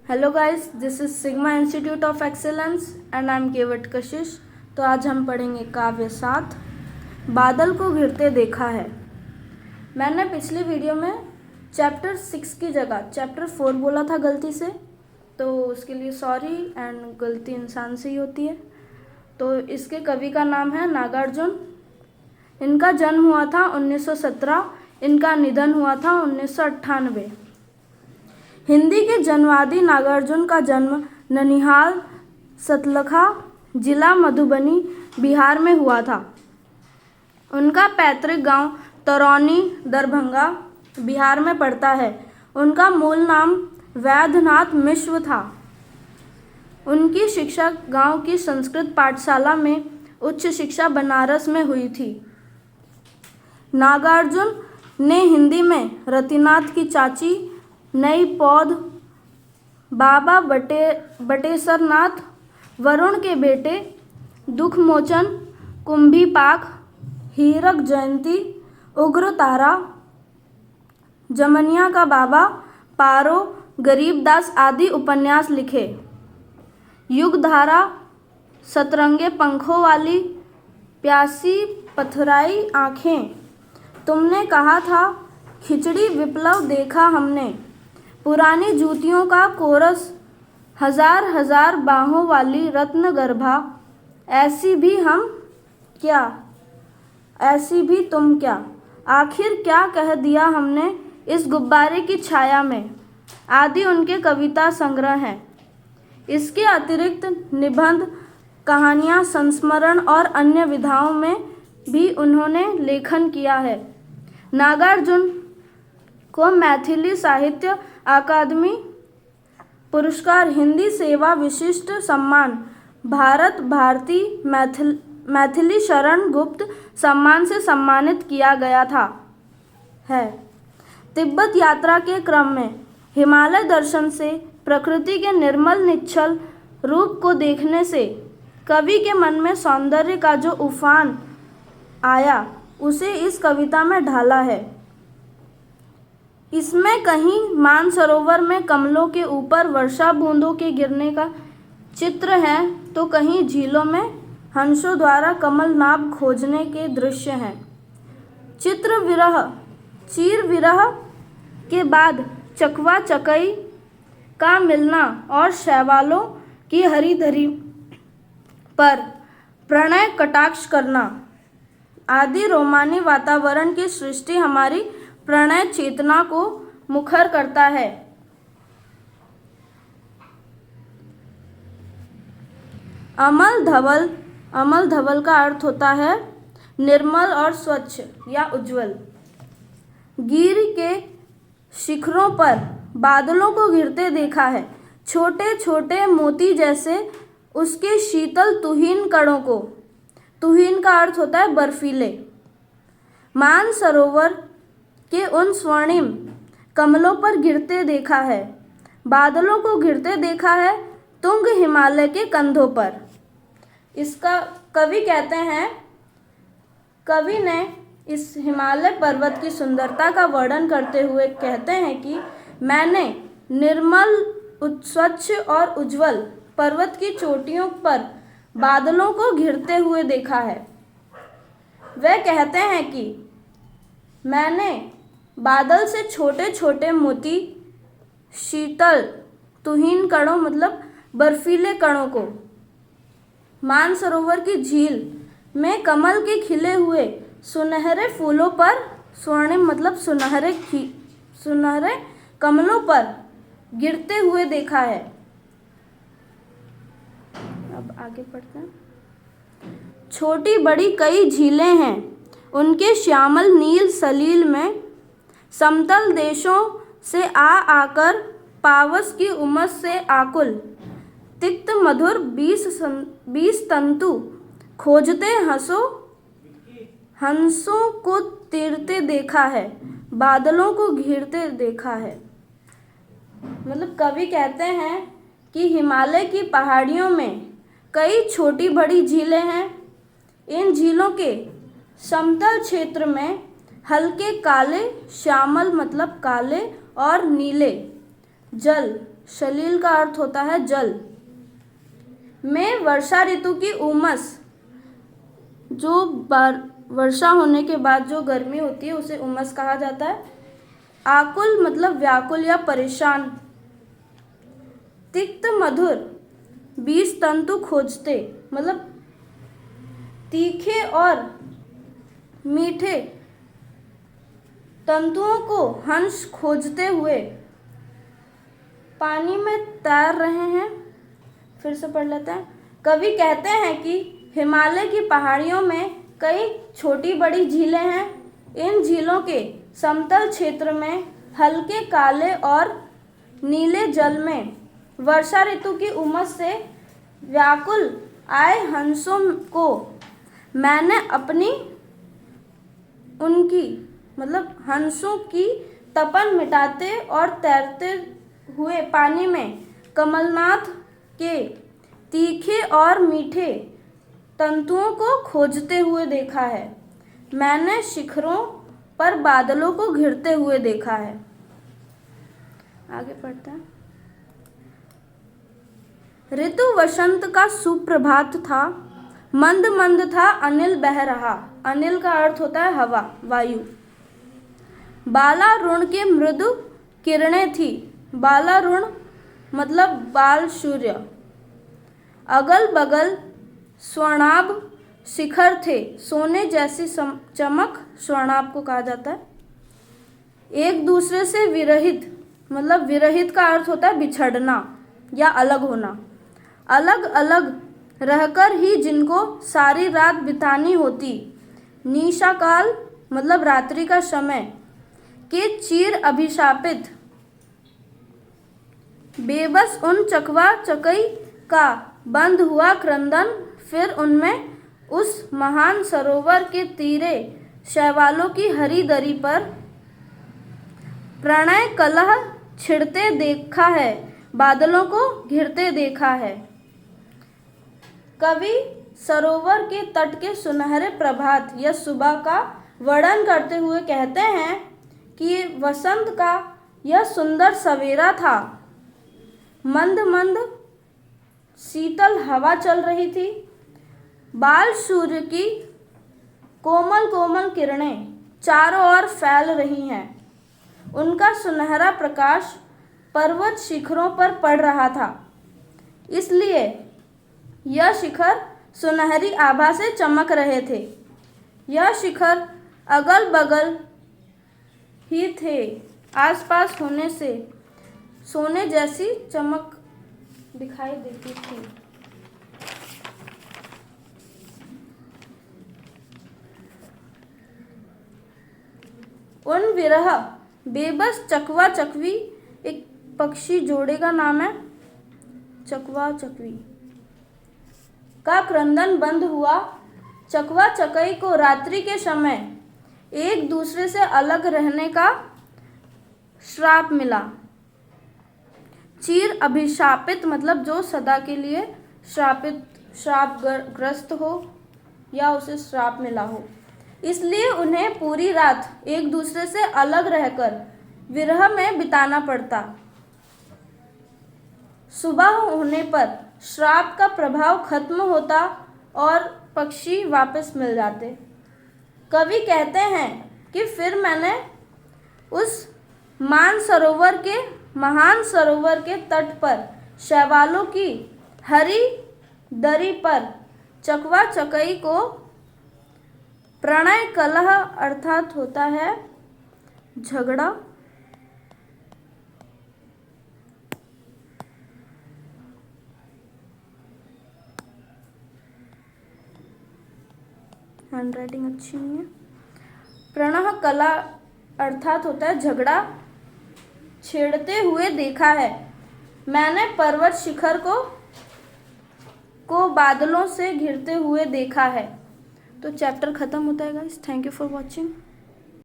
Hello guys, this is Sigma Institute of Excellence and I am Kewat Kashish. तो आज हम पढ़ेंगे काव्य 7 बादल को घिरते देखा है। मैंने पिछली वीडियो में चैप्टर 6 की जगह चैप्टर 4 बोला था गलती से, तो उसके लिए सॉरी, एंड गलती इंसान से ही होती है। तो इसके कवि का नाम है नागार्जुन। इनका जन्म हुआ था 1917, इनका निधन हुआ था 1998। हिंदी के जन्मवादी नागार्जुन का जन्म ननिहाल सतलखा जिला मधुबनी बिहार में हुआ था। उनका पैतृक गांव तरौनी दरभंगा बिहार में पड़ता है। उनका मूल नाम वैद्यनाथ मिश्र था। उनकी शिक्षा गांव की संस्कृत पाठशाला में, उच्च शिक्षा बनारस में हुई थी। नागार्जुन ने हिंदी में रतिनाथ की चाची, नई पौध, बाबा बटेसरनाथ, वरुण के बेटे, दुखमोचन, कुंभीपाक, हीरक जयंती, उग्र तारा, जमनिया का बाबा, पारो, गरीबदास आदि उपन्यास लिखे। युगधारा, सतरंगे पंखों वाली, प्यासी पथराई आँखें, तुमने कहा था, खिचड़ी विप्लव देखा हमने, पुरानी जूतियों का कोरस, हजार हजार बाहों वाली रत्नगर्भा, ऐसी भी हम क्या, ऐसी भी तुम क्या, आखिर क्या कह दिया हमने इस गुब्बारे की छाया में, आदि उनके कविता संग्रह हैं। इसके अतिरिक्त निबंध, कहानियाँ, संस्मरण और अन्य विधाओं में भी उन्होंने लेखन किया है। नागार्जुन को मैथिली साहित्य अकादमी पुरस्कार, हिंदी सेवा विशिष्ट सम्मान, भारत भारती मैथिली शरण गुप्त सम्मान से सम्मानित किया गया था है। तिब्बत यात्रा के क्रम में हिमालय दर्शन से, प्रकृति के निर्मल निश्चल रूप को देखने से कवि के मन में सौंदर्य का जो उफान आया, उसे इस कविता में ढाला है। इसमें कहीं मानसरोवर में कमलों के ऊपर वर्षा बूंदों के गिरने का चित्र है, तो कहीं झीलों में हंसों द्वारा कमल नाभ खोजने के दृश्य हैं। चीर विरह के बाद चकवा चकई का मिलना और शैवालों की हरी धरी पर प्रणय कटाक्ष करना आदि रोमानी वातावरण की सृष्टि हमारी प्रणय चेतना को मुखर करता है। अमल धवल का अर्थ होता है निर्मल और स्वच्छ या उज्जवल। गिर के शिखरों पर बादलों को घिरते देखा है, छोटे छोटे मोती जैसे उसके शीतल तुहीन कणों को। तुहीन का अर्थ होता है बर्फीले। मानसरोवर के उन स्वर्णिम कमलों पर गिरते देखा है, बादलों को घिरते देखा है तुंग हिमालय के कंधों पर। इसका कवि कहते हैं, कवि ने इस हिमालय पर्वत की सुंदरता का वर्णन करते हुए कहते हैं कि मैंने निर्मल, स्वच्छ और उज्जवल पर्वत की चोटियों पर बादलों को घिरते हुए देखा है। वे कहते हैं कि मैंने बादल से छोटे छोटे मोती, शीतल तुहीन कणों मतलब बर्फीले कणों को, मानसरोवर की झील में कमल के खिले हुए सुनहरे फूलों पर, स्वर्णिम मतलब सुनहरे कमलों पर गिरते हुए देखा है। अब आगे पढ़ते हैं। छोटी बड़ी कई झीलें हैं, उनके श्यामल नील सलील में समतल देशों से आकर पावस की उमस से आकुल, तिक्त मधुर 20 तंतु खोजते हंसों को तीरते देखा है, बादलों को घिरते देखा है। मतलब कवि कहते हैं कि हिमालय की पहाड़ियों में कई छोटी बड़ी झीलें हैं। इन झीलों के समतल क्षेत्र में हल्के काले, श्यामल मतलब काले और नीले जल शलील का अर्थ होता है जल। में वर्षा ऋतु की उमस, जो वर्षा होने के बाद जो गर्मी होती है उसे उमस कहा जाता है। आकुल मतलब व्याकुल या परेशान। तिक्त मधुर, बीज तंतु खोजते मतलब तीखे और मीठे तंतुओं को हंस खोजते हुए पानी में तैर रहे हैं। फिर से पढ़ लेते हैं। कवि कहते हैं कि हिमालय की पहाड़ियों में कई छोटी बड़ी झीलें हैं। इन झीलों के समतल क्षेत्र में हल्के काले और नीले जल में वर्षा ऋतु की उमस से व्याकुल आए हंसों को मैंने उनकी मतलब हंसों की तपन मिटाते और तैरते हुए पानी में कमलनाथ के तीखे और मीठे तंतुओं को खोजते हुए देखा है। मैंने शिखरों पर बादलों को घिरते हुए देखा है। आगे पढ़ते हैं। ऋतु वसंत का सुप्रभात था। मंद मंद था अनिल बह रहा। अनिल का अर्थ होता है हवा, वायु। बालारुण की मृदु किरणें थी। बालारुण मतलब बाल सूर्य। अगल बगल स्वर्णाभ शिखर थे। सोने जैसी चमक स्वर्णाभ को कहा जाता है। एक दूसरे से विरहित मतलब विरहित का अर्थ होता है बिछड़ना या अलग होना। अलग अलग रहकर ही जिनको सारी रात बितानी होती। निशा काल मतलब रात्रि का समय के चीर अभिशापित बेबस उन चकवा चकई का बंद हुआ क्रंदन। फिर उनमें उस महान सरोवर के तीरे शैवालों की हरी दरी पर प्रणय कलह छिड़ते देखा है। बादलों को घिरते देखा है। कवि सरोवर के तट के सुनहरे प्रभात या सुबह का वर्णन करते हुए कहते हैं कि वसंत का यह सुंदर सवेरा था। मंद मंद शीतल हवा चल रही थी। बाल सूर्य की कोमल कोमल किरणें चारों ओर फैल रही हैं। उनका सुनहरा प्रकाश पर्वत शिखरों पर पड़ रहा था, इसलिए यह शिखर सुनहरी आभा से चमक रहे थे। यह शिखर अगल बगल ही थे। आसपास होने से सोने जैसी चमक दिखाई देती थी। उन विरह बेबस चकवा चकवी, एक पक्षी जोड़े का नाम है चकवा चकवी, का क्रंदन बंद हुआ। चकवा चकई को रात्रि के समय एक दूसरे से अलग रहने का श्राप मिला। चीर अभिशापित मतलब जो सदा के लिए श्रापग्रस्त हो या उसे श्राप मिला हो, इसलिए उन्हें पूरी रात एक दूसरे से अलग रहकर विरह में बिताना पड़ता। सुबह होने पर श्राप का प्रभाव खत्म होता और पक्षी वापस मिल जाते। कवि कहते हैं कि फिर मैंने उस महान सरोवर के तट पर शैवालों की हरी दरी पर चकवा चकई को प्रणय कलह अर्थात होता है झगड़ा, हैंडराइटिंग अच्छी नहीं है। प्रणय कला अर्थात होता है झगड़ा छेड़ते हुए देखा है। मैंने पर्वत शिखर को बादलों से घिरते हुए देखा है। तो चैप्टर खत्म होता है guys. Thank you for watching.